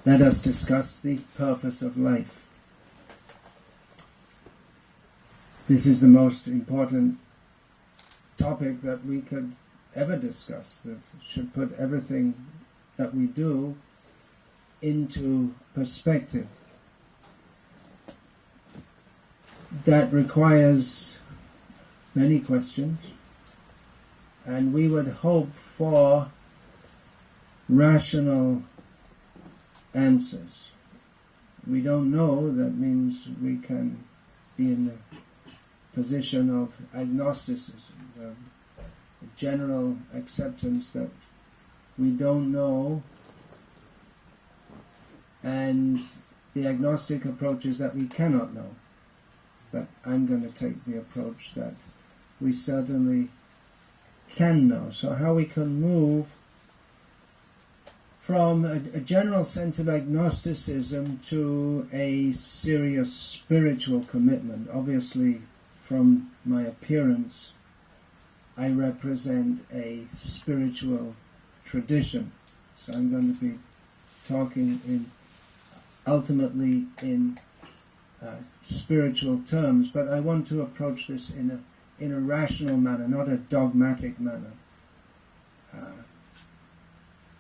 let us discuss the purpose of life. This is the most important topic that we could ever discuss, that should put everything that we do into perspective. That requires many questions, and we would hope for rational answers. We don't know, that means we can be in the position of agnosticism, the general acceptance that we don't know, and the agnostic approach is that we cannot know. But I'm going to take the approach that we certainly can know. So how we can move from a general sense of agnosticism to a serious spiritual commitment. Obviously, from my appearance, I represent a spiritual tradition. So I'm going to be talking ultimately in spiritual terms, but I want to approach this in a rational manner, not a dogmatic manner.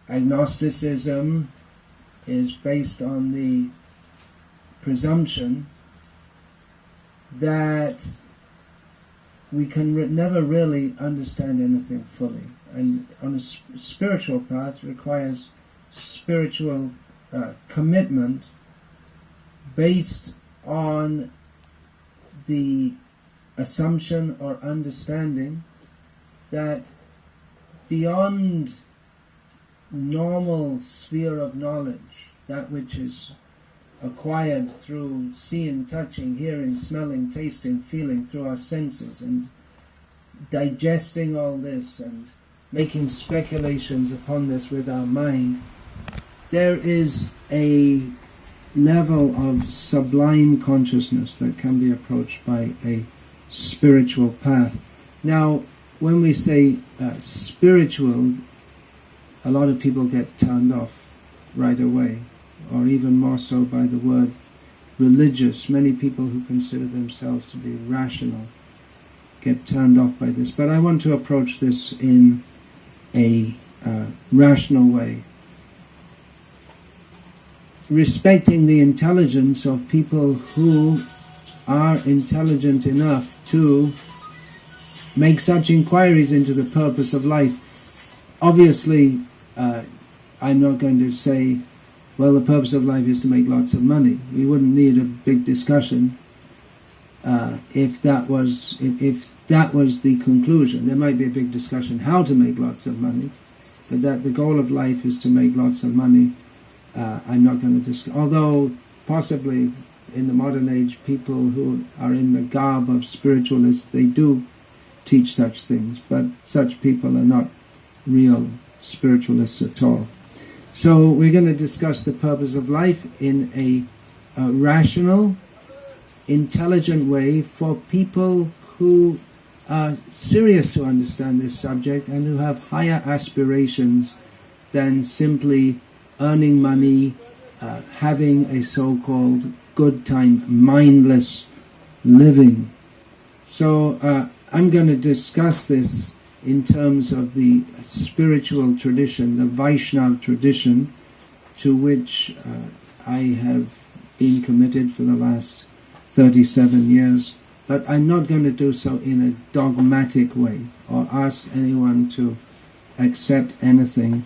Agnosticism is based on the presumption that we can never really understand anything fully, and on a spiritual path requires spiritual commitment based on the assumption or understanding that beyond normal sphere of knowledge, that which is acquired through seeing, touching, hearing, smelling, tasting, feeling, through our senses, and digesting all this and making speculations upon this with our mind, there is a level of sublime consciousness that can be approached by a spiritual path. Now, when we say spiritual, a lot of people get turned off right away, or even more so by the word religious. Many people who consider themselves to be rational get turned off by this. But I want to approach this in a rational way, respecting the intelligence of people who are intelligent enough to make such inquiries into the purpose of life. Obviously, I'm not going to say, well, the purpose of life is to make lots of money. We wouldn't need a big discussion if that was the conclusion. There might be a big discussion how to make lots of money, but that the goal of life is to make lots of money, I'm not going to discuss. Although possibly in the modern age, people who are in the garb of spiritualists, they do teach such things, but such people are not real spiritualists at all. So we're going to discuss the purpose of life in a rational, intelligent way for people who are serious to understand this subject and who have higher aspirations than simply earning money, having a so-called good time, mindless living. So I'm going to discuss this in terms of the spiritual tradition, the Vaishnava tradition, to which I have been committed for the last 37 years. But I'm not going to do so in a dogmatic way or ask anyone to accept anything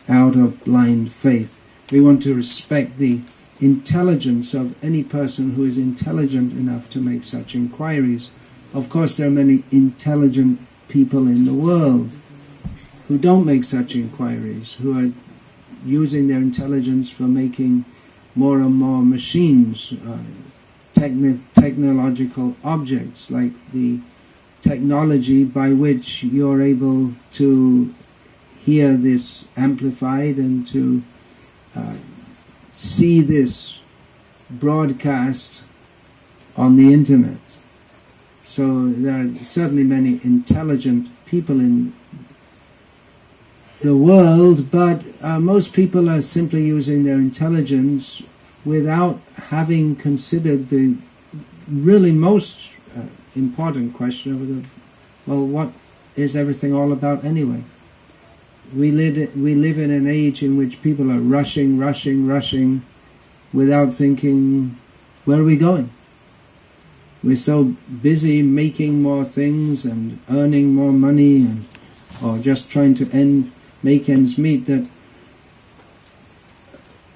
out of blind faith. We want to respect the intelligence of any person who is intelligent enough to make such inquiries. Of course, there are many intelligent people in the world who don't make such inquiries, who are using their intelligence for making more and more machines, technological objects, like the technology by which you're able to hear this amplified and to see this broadcast on the internet. So there are certainly many intelligent people in the world, but most people are simply using their intelligence without having considered the really most important question of, well, what is everything all about anyway? We live in an age in which people are rushing without thinking, where are we going? We're so busy making more things and earning more money, or just trying to make ends meet, that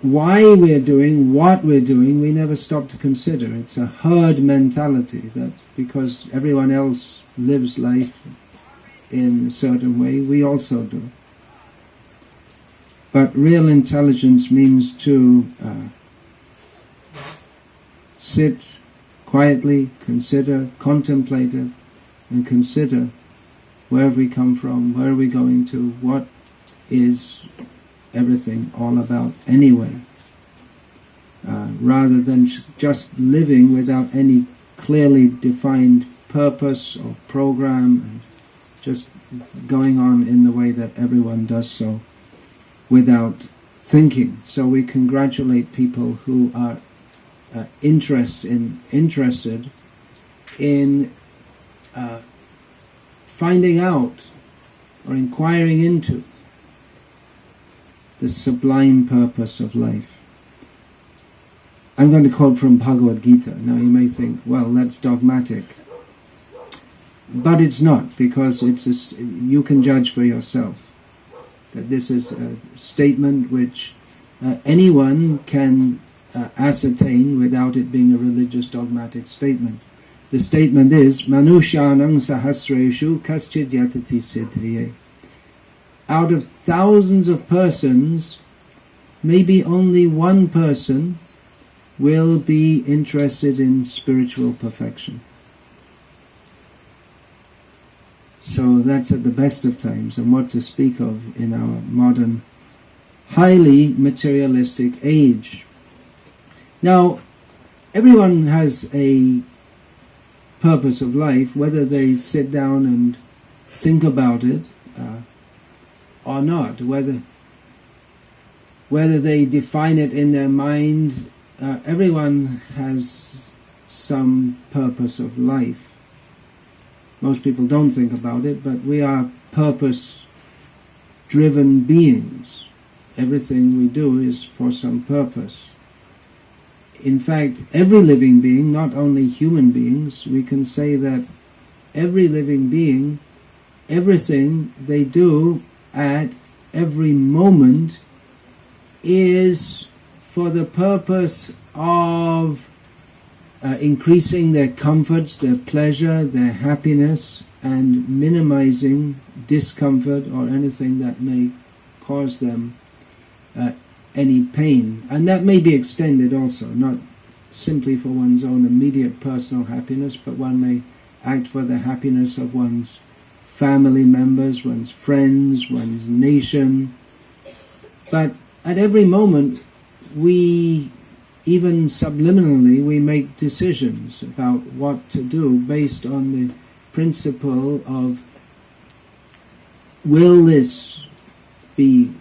why we're doing what we're doing, we never stop to consider. It's a herd mentality, that because everyone else lives life in a certain way, we also do. But real intelligence means to sit quietly, consider, contemplate it, and consider where have we come from, where are we going to, what is everything all about anyway, rather than just living without any clearly defined purpose or program, and just going on in the way that everyone does so without thinking. So we congratulate people who are interested in finding out or inquiring into the sublime purpose of life. I'm going to quote from Bhagavad Gita. Now you may think, well, that's dogmatic. But it's not, because you can judge for yourself that this is a statement which anyone can ascertain without it being a religious dogmatic statement. The statement is, Manushanang sahasreshu kaschid yatati siddhiye. Out of thousands of persons, maybe only one person will be interested in spiritual perfection. So that's at the best of times, and what to speak of in our modern, highly materialistic age. Now, everyone has a purpose of life, whether they sit down and think about it or not, whether they define it in their mind. Everyone has some purpose of life. Most people don't think about it, but we are purpose-driven beings. Everything we do is for some purpose. In fact, every living being, not only human beings, we can say that every living being, everything they do at every moment is for the purpose of increasing their comforts, their pleasure, their happiness, and minimizing discomfort or anything that may cause them any pain. And that may be extended also, not simply for one's own immediate personal happiness, but one may act for the happiness of one's family members, one's friends, one's nation. But at every moment, we, even subliminally, we make decisions about what to do based on the principle of, will this be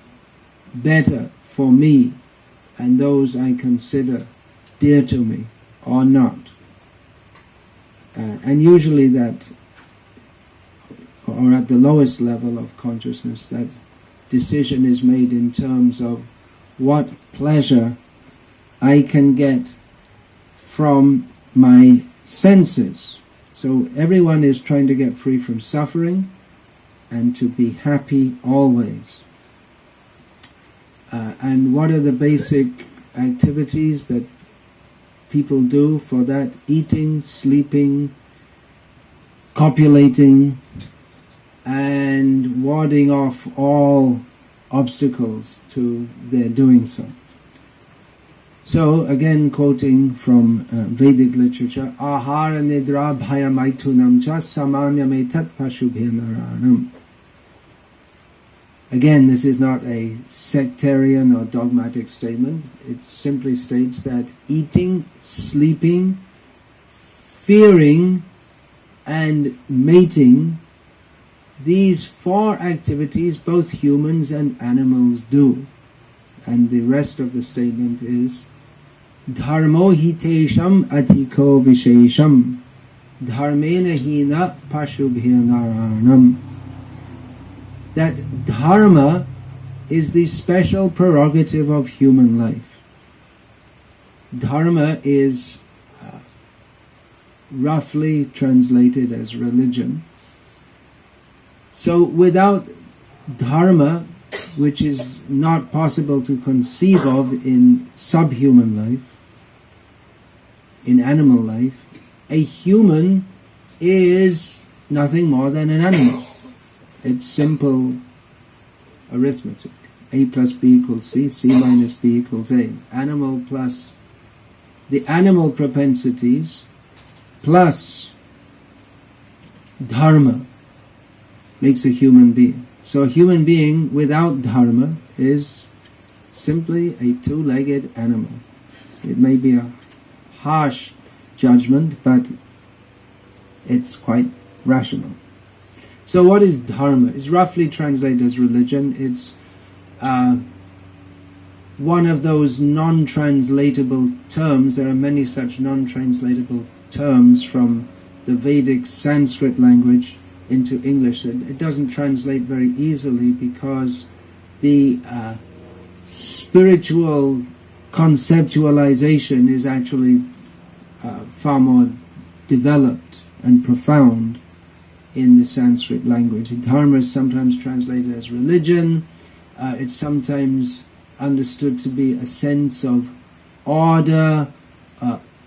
better for me and those I consider dear to me or not? And usually that, or at the lowest level of consciousness, that decision is made in terms of what pleasure I can get from my senses. So everyone is trying to get free from suffering and to be happy always. And what are the basic activities that people do for that? Eating, sleeping, copulating, and warding off all obstacles to their doing so. So, again quoting from Vedic literature, Ahara nidra bhaya maitunam cha samanyam etat pashubhya naranam. Again, this is not a sectarian or dogmatic statement. It simply states that eating, sleeping, fearing, and mating these four activities both humans and animals do. And the rest of the statement is dharmo hitesham adhiko vishesham dharmena hina pashubhya naranam. That dharma is the special prerogative of human life. Dharma is roughly translated as religion. So without dharma, which is not possible to conceive of in subhuman life, in animal life, a human is nothing more than an animal. It's simple arithmetic. A plus B equals C, C minus B equals A. Animal plus the animal propensities plus dharma makes a human being. So a human being without dharma is simply a two-legged animal. It may be a harsh judgment, but it's quite rational. So what is dharma? It's roughly translated as religion. It's one of those non-translatable terms. There are many such non-translatable terms from the Vedic Sanskrit language into English. It doesn't translate very easily because the spiritual conceptualization is actually far more developed and profound in the Sanskrit language. Dharma is sometimes translated as religion. It's sometimes understood to be a sense of order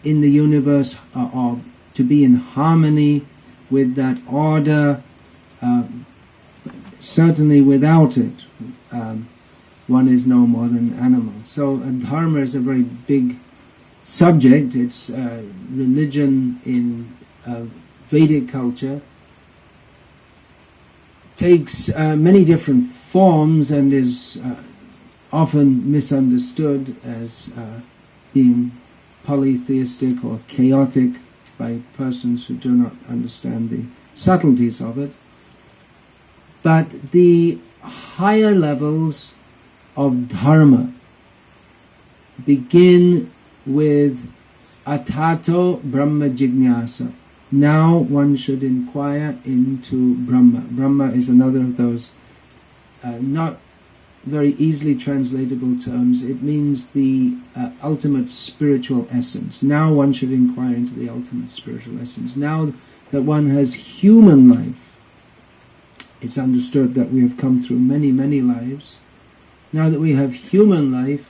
in the universe, or to be in harmony with that order. Certainly without it, one is no more than animal. So dharma is a very big subject. It's religion in Vedic culture. Takes many different forms and is often misunderstood as being polytheistic or chaotic by persons who do not understand the subtleties of it. But the higher levels of dharma begin with atato brahma jignasa. Now one should inquire into Brahma. Brahma is another of those not very easily translatable terms. It means the ultimate spiritual essence. Now one should inquire into the ultimate spiritual essence. Now that one has human life, it's understood that we have come through many, many lives. Now that we have human life,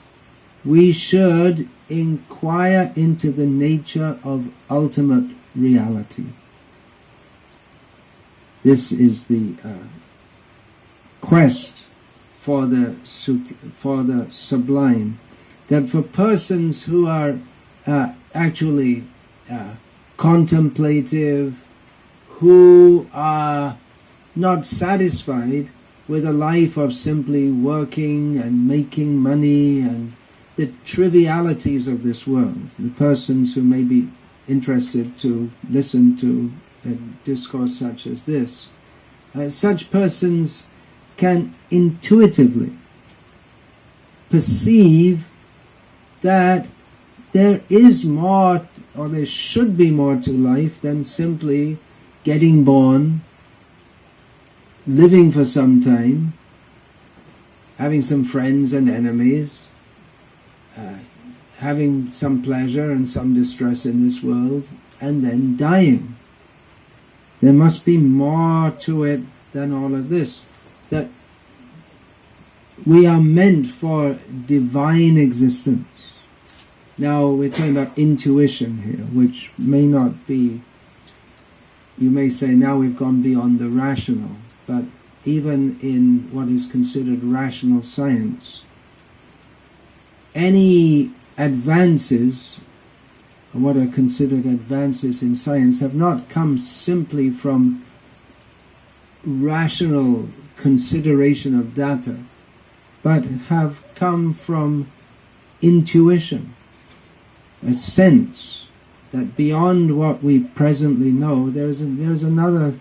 we should inquire into the nature of ultimate reality. This is the quest for the sublime. That for persons who are actually contemplative, who are not satisfied with a life of simply working and making money and the trivialities of this world, the persons who may be interested to listen to a discourse such as this, such persons can intuitively perceive that there is more, or there should be more to life than simply getting born, living for some time, having some friends and enemies, having some pleasure and some distress in this world, and then dying. There must be more to it than all of this. That we are meant for divine existence. Now we're talking about intuition here, which may not be, you may say now we've gone beyond the rational, but even in what is considered rational science, any advances, what are considered advances in science, have not come simply from rational consideration of data, but have come from intuition, a sense that beyond what we presently know, there's another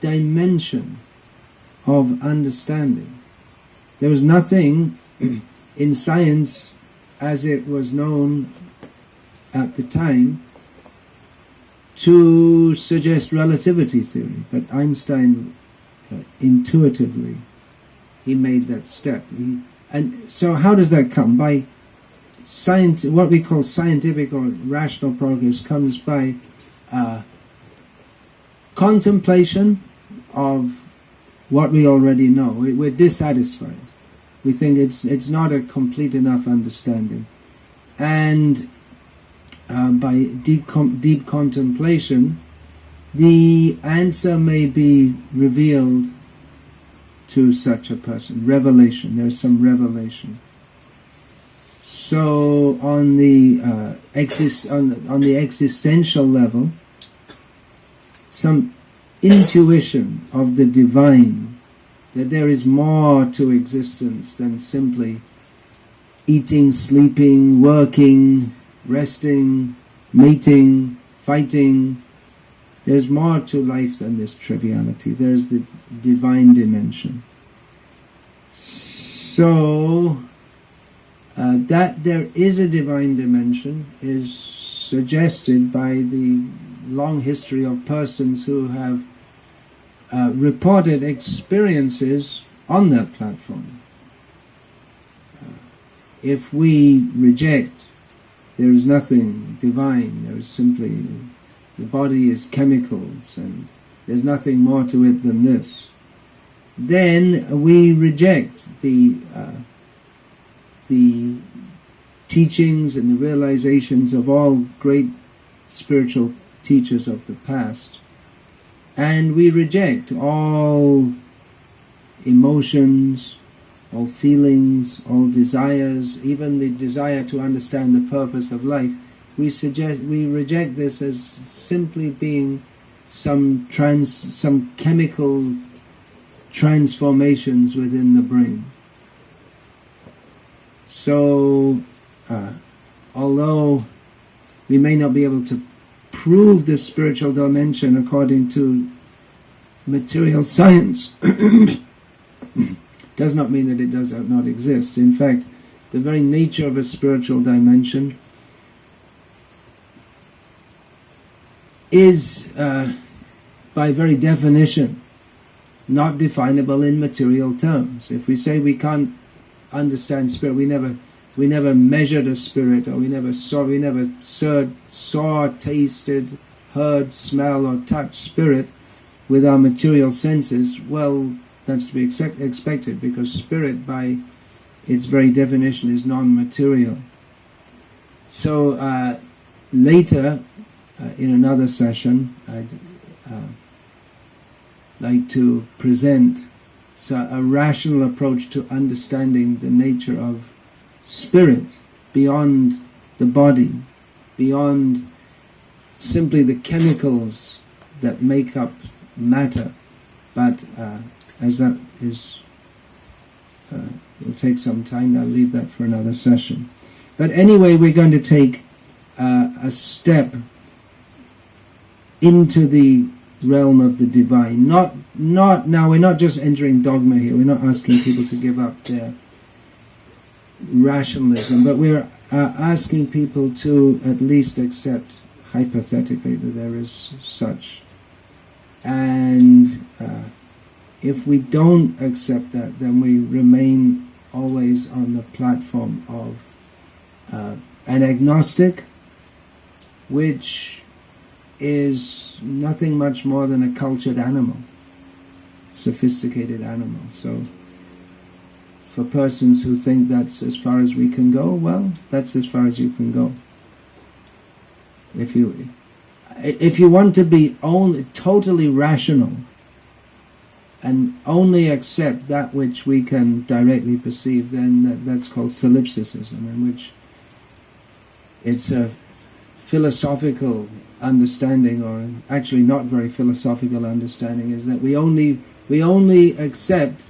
dimension of understanding. There was nothing in science as it was known at the time to suggest relativity theory, but Einstein intuitively he made that step. And so how does that come? By what we call scientific or rational progress comes by contemplation of what we already know. We're dissatisfied. We think it's not a complete enough understanding. And by deep contemplation, the answer may be revealed to such a person. Revelation. There's some revelation. So on the on the existential level, some intuition of the divine, that there is more to existence than simply eating, sleeping, working, resting, mating, fighting. There's more to life than this triviality. There's the divine dimension. So that there is a divine dimension is suggested by the long history of persons who have reported experiences on that platform. If we reject there is nothing divine, there is simply the body is chemicals and there's nothing more to it than this, then we reject the teachings and the realizations of all great spiritual teachers of the past, and we reject all emotions, all feelings, all desires, even the desire to understand the purpose of life. We reject this as simply being some chemical transformations within the brain. So, although we may not be able to prove the spiritual dimension according to material science, does not mean that it does not exist. In fact, the very nature of a spiritual dimension is, by very definition, not definable in material terms. If we say we can't understand spirit, we never measured a spirit, or we never saw, tasted, heard, smell, or touched spirit with our material senses, well, that's to be expected, because spirit, by its very definition, is non-material. So later, in another session, I'd like to present a rational approach to understanding the nature of spirit beyond the body, beyond simply the chemicals that make up matter. But as that is, it'll take some time, I'll leave that for another session. But anyway, we're going to take a step into the realm of the divine. Now we're not just entering dogma here, we're not asking people to give up their rationalism, but we're asking people to at least accept hypothetically that there is such. And if we don't accept that, then we remain always on the platform of an agnostic, which is nothing much more than a cultured animal, sophisticated animal. So for persons who think that's as far as we can go, well, that's as far as you can go. If you want to be totally rational and only accept that which we can directly perceive, then that's called solipsism, in which it's a philosophical understanding, or actually not very philosophical understanding, is that we only accept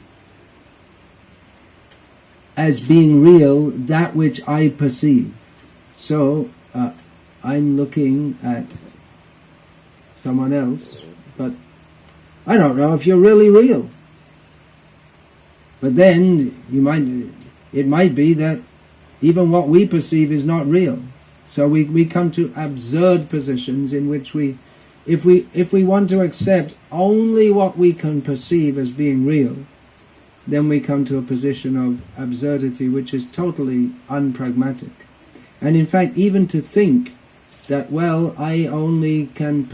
as being real that which I perceive. So I'm looking at someone else, but I don't know if you're really real. But then it might be that even what we perceive is not real. So we come to absurd positions in which if we want to accept only what we can perceive as being real, then we come to a position of absurdity which is totally unpragmatic. And in fact, even to think that, well, I can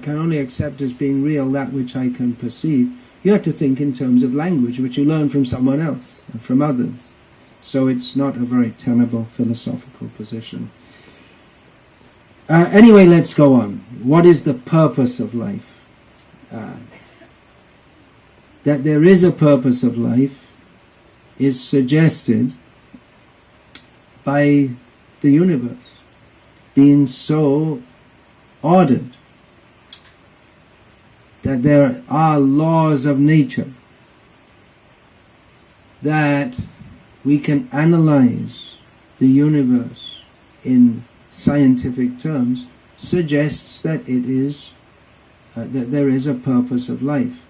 only accept as being real that which I can perceive, you have to think in terms of language, which you learn from someone else, and from others. So it's not a very tenable philosophical position. Anyway, let's go on. What is the purpose of life? That there is a purpose of life is suggested by the universe being so ordered that there are laws of nature that we can analyze the universe in scientific terms, suggests that it is that there is a purpose of life.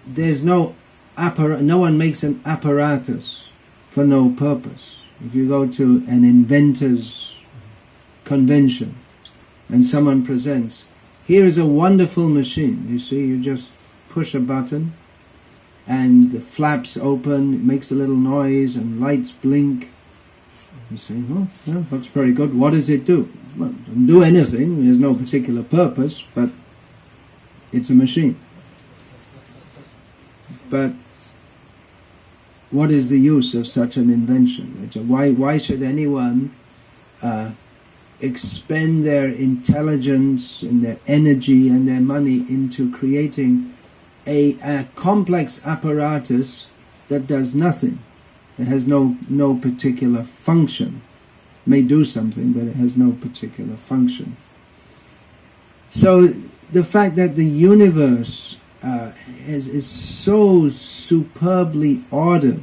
There's no one makes an apparatus for no purpose. If you go to an inventor's convention and someone presents, here is a wonderful machine, you see, you just push a button and the flaps open, it makes a little noise and lights blink. You say, well, yeah, that's very good. What does it do? Well, it doesn't do anything, there's no particular purpose, but it's a machine. But what is the use of such an invention? Why should anyone expend their intelligence and their energy and their money into creating a complex apparatus that does nothing? It has no particular function. It may do something, but it has no particular function. So the fact that the universe is so superbly ordered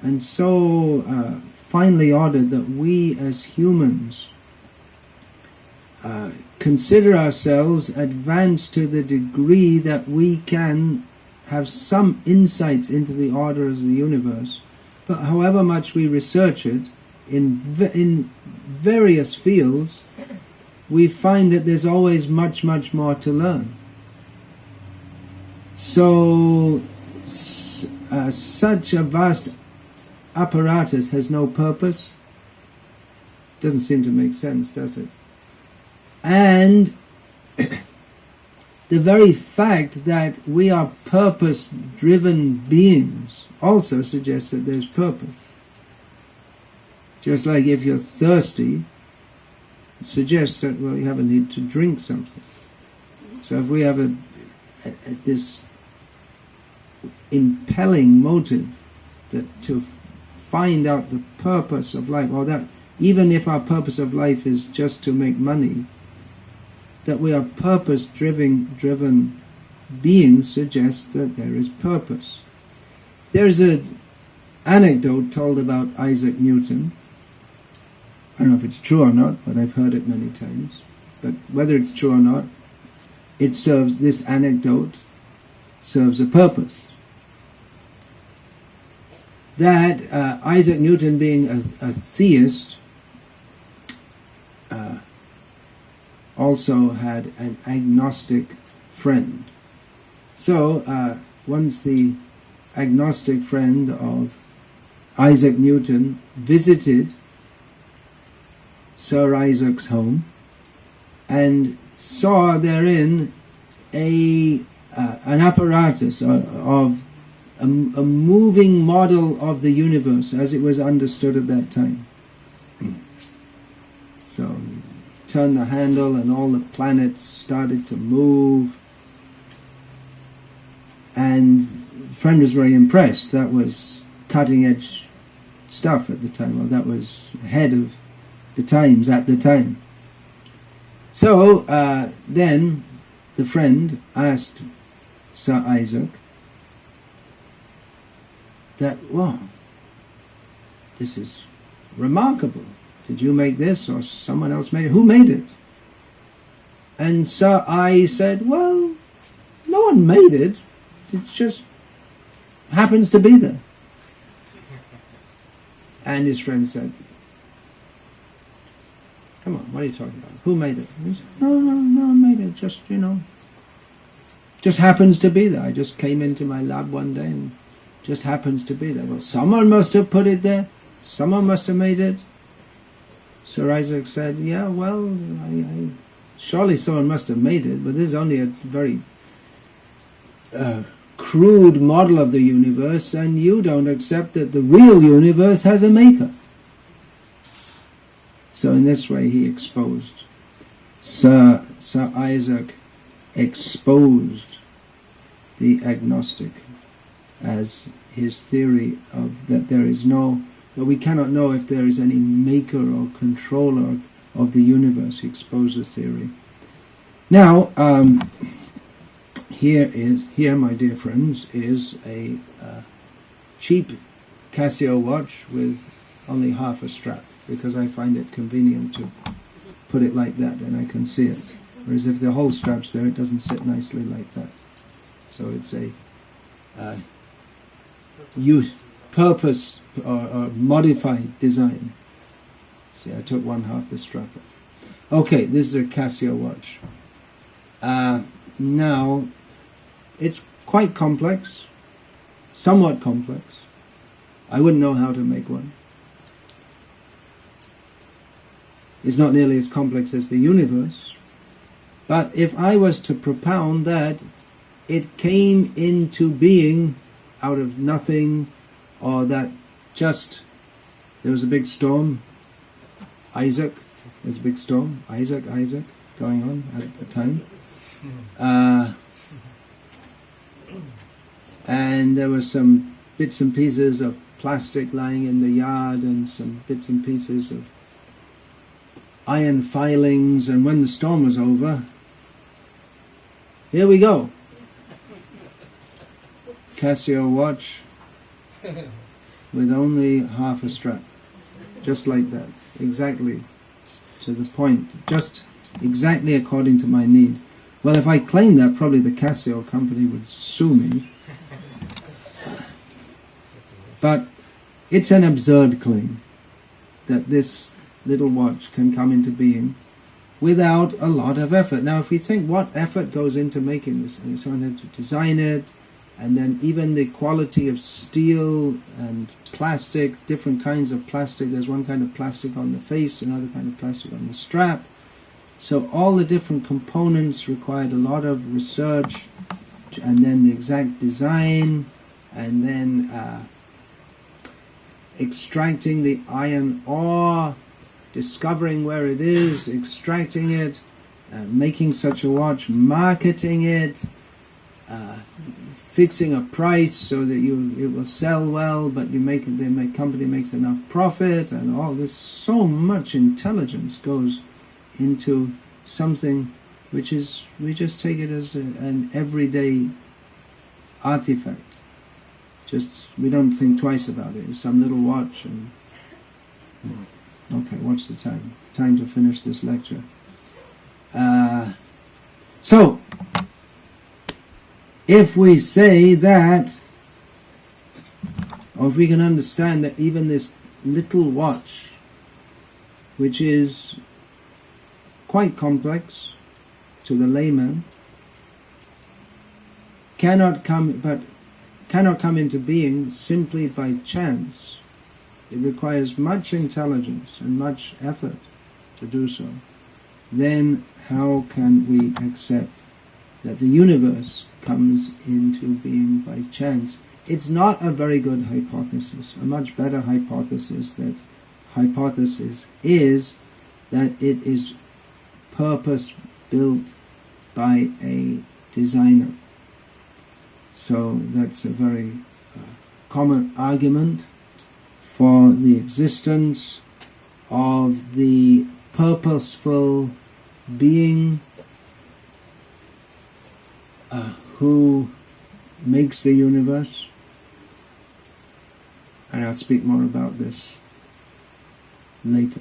and so finely ordered that we as humans consider ourselves advanced to the degree that we can have some insights into the order of the universe, but however much we research it in various fields, we find that there's always much more to learn. So such a vast apparatus has no purpose. Doesn't seem to make sense, does it? And the very fact that we are purpose-driven beings also suggests that there's purpose. Just like if you're thirsty, it suggests that, well, you have a need to drink something. So if we have this impelling motive that to find out the purpose of life, or that even if our purpose of life is just to make money, that we are purpose-driven beings suggests that there is purpose. There's an anecdote told about Isaac Newton. I don't know if it's true or not, but I've heard it many times. But whether it's true or not, this anecdote serves a purpose. That Isaac Newton, being a theist, also had an agnostic friend. So once the agnostic friend of Isaac Newton visited Sir Isaac's home and saw therein an apparatus of a moving model of the universe as it was understood at that time. So turn the handle and all the planets started to move, and the friend was very impressed. That was cutting edge stuff at the time, or that was ahead of the times at the time. So then the friend asked Sir Isaac that, wow, this is remarkable. Did you make this, or someone else made it? Who made it? And Sir I said, well, no one made it. It's just happens to be there. And his friend said, come on, what are you talking about? Who made it? He said, no, I made it. Just, just happens to be there. I just came into my lab one day and just happens to be there. Well, someone must have put it there. Someone must have made it. Sir Isaac said, yeah, well, surely someone must have made it, but this is only a very crude model of the universe, and you don't accept that the real universe has a maker. So in this way he exposed, Sir Isaac exposed the agnostic as his theory of that there is no, that we cannot know if there is any maker or controller of the universe. He exposed the theory. Now, here, my dear friends, is a cheap Casio watch with only half a strap, because I find it convenient to put it like that and I can see it. Whereas if the whole strap's there, it doesn't sit nicely like that. So it's a purpose or modified design. See, I took one half the strap off. Okay, this is a Casio watch. Now, it's quite complex, somewhat complex. I wouldn't know how to make one. It's not nearly as complex as the universe. But if I was to propound that it came into being out of nothing, or that just there was a big storm, Isaac going on at the time, and there were some bits and pieces of plastic lying in the yard and some bits and pieces of iron filings, and when the storm was over, here we go. Casio watch with only half a strap. Just like that. Exactly to the point. Just exactly according to my need. Well, if I claimed that, probably the Casio company would sue me. But it's an absurd claim that this little watch can come into being without a lot of effort. Now, if we think what effort goes into making this, and someone had to design it, and then even the quality of steel and plastic, different kinds of plastic. There's one kind of plastic on the face, another kind of plastic on the strap. So all the different components required a lot of research, and then the exact design, and then extracting the iron ore, discovering where it is, extracting it, making such a watch, marketing it, fixing a price so that it will sell well, but the company makes enough profit, and all this. So much intelligence goes into something which is, we just take it as an everyday artifact. Just, we don't think twice about it. It's some little watch, and okay, what's the time? Time to finish this lecture. So, if we say that, or if we can understand that even this little watch, which is quite complex to the layman, cannot come into being simply by chance. It requires much intelligence and much effort to do so. Then how can we accept that the universe comes into being by chance? It's not a very good hypothesis. A much better hypothesis is that it is purpose built by a designer. So that's a very common argument for the existence of the purposeful being who makes the universe. And I'll speak more about this later.